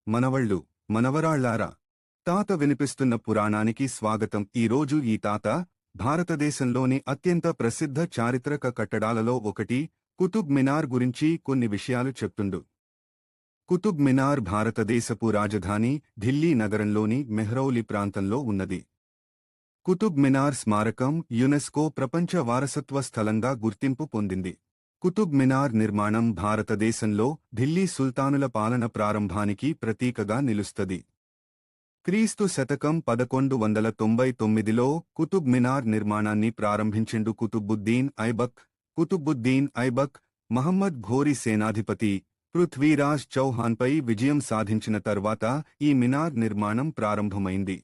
మనవళ్ళు, మనవరాళ్లారా, తాత వినిపిస్తున్న పురాణానికి స్వాగతం. ఈరోజు ఈ తాత భారతదేశంలోని అత్యంత ప్రసిద్ధ చారిత్రక కట్టడాలలో ఒకటి కుతుబ్ మినార్ గురించి కొన్ని విషయాలు చెప్తుండు. కుతుబ్ మినార్ భారతదేశపు రాజధాని ఢిల్లీ నగరంలోని మెహ్రౌలి ప్రాంతంలో ఉన్నది. కుతుబ్ మినార్ స్మారకం యునెస్కో ప్రపంచ వారసత్వ స్థలంగా గుర్తింపు పొందింది. కుతుబ్ మినార్ నిర్మాణం భారతదేశంలో ఢిల్లీ సుల్తానుల పాలన ప్రారంభానికి ప్రతీకగా నిలుస్తది. క్రీస్తు శతకం 1199లో కుతుబ్ మినార్ నిర్మాణాన్ని ప్రారంభించిండు కుతుబుద్దీన్ ఐబక్. కుతుబుద్దీన్ ఐబక్ మహమ్మద్ ఘోరీ సేనాధిపతి పృథ్వీరాజ్ చౌహాన్పై విజయం సాధించిన తర్వాత ఈ మినార్ నిర్మాణం ప్రారంభమైంది.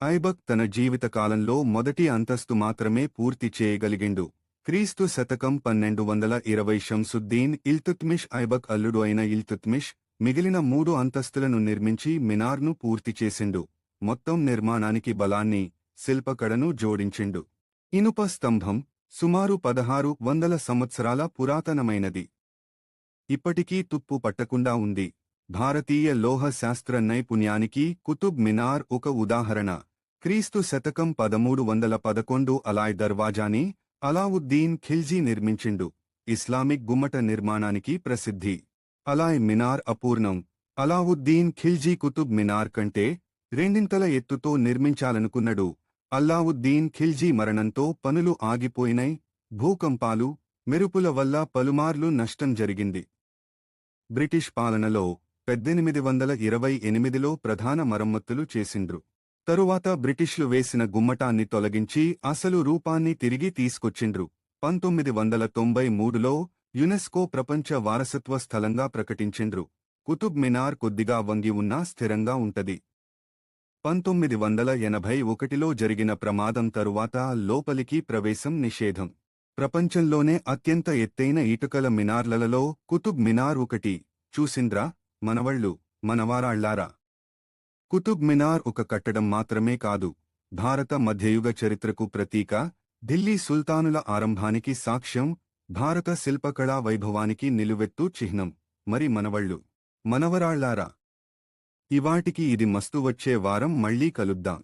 ఐబక్ తన జీవితకాలంలో మొదటి అంతస్తు మాత్రమే పూర్తి చేయగలిగిండు. క్రీస్తు శతకం 1220 షంసుద్దీన్ ఇల్తుత్మిష్ ఐబక్ అల్లుడు అయిన ఇల్తుత్మిష్ మిగిలిన 3 అంతస్తులను నిర్మించి మినార్ను పూర్తి చేసిండు. మొత్తం నిర్మాణానికి బలాన్ని, శిల్పకళను జోడించిండు. ఇనుప స్తంభం సుమారు 1600 సంవత్సరాల పురాతనమైనది. ఇప్పటికీ తుప్పు పట్టకుండా ఉంది. భారతీయ లోహ శాస్త్ర నైపుణ్యానికి కుతుబ్ మినార్ ఒక ఉదాహరణ. క్రీస్తు శతకం 1311 అలాయ్ దర్వాజాని అలావుద్దీన్ ఖిల్జీ నిర్మించిండు. ఇస్లామిక్ గుమ్మట నిర్మాణానికి ప్రసిద్ధి. అలాయ్ మినార్ అపూర్ణం. అలావుద్దీన్ ఖిల్జీ కుతుబ్ మినార్ కంటే రెండింతల ఎత్తుతో నిర్మించాలనుకున్నడు. అల్లావుద్దీన్ ఖిల్జీ మరణంతో పనులు ఆగిపోయినై. భూకంపాలు, మెరుపుల వల్ల పలుమార్లు నష్టం జరిగింది. బ్రిటిష్ పాలనలో 1828లో ప్రధాన మరమ్మతులు చేసిండ్రు. తరువాత బ్రిటిష్లు వేసిన గుమ్మటాన్ని తొలగించి అసలు రూపాన్ని తిరిగి తీసుకొచ్చిండ్రు. 1993లో యునెస్కో ప్రపంచ వారసత్వ స్థలంగా ప్రకటించిండ్రు. కుతుబ్ మినార్ కొద్దిగా వంగి ఉన్నా స్థిరంగా ఉంటది. 1981లో జరిగిన ప్రమాదం తరువాత లోపలికి ప్రవేశం నిషేధం. ప్రపంచంలోనే అత్యంత ఎత్తైన ఇటుకల మినార్లలో కుతుబ్ మినార్ ఒకటి. చూసిండ్రా మనవళ్ళు, మనవారాళ్లారా? కుతుబ్ మినార్ ఒక కట్టడం మాత్రమే కాదు, భారత మధ్యయుగ చరిత్రకు ప్రతీక, ఢిల్లీ సుల్తానుల ఆరంభానికి సాక్ష్యం, భారత శిల్పకళా వైభవానికి నిలువెత్తు చిహ్నం. మరి మనవళ్ళు, మనవరాళ్లారా, ఇవాటికి ఇది మస్తు. వచ్చే వారం మళ్లీ కలుద్దాం.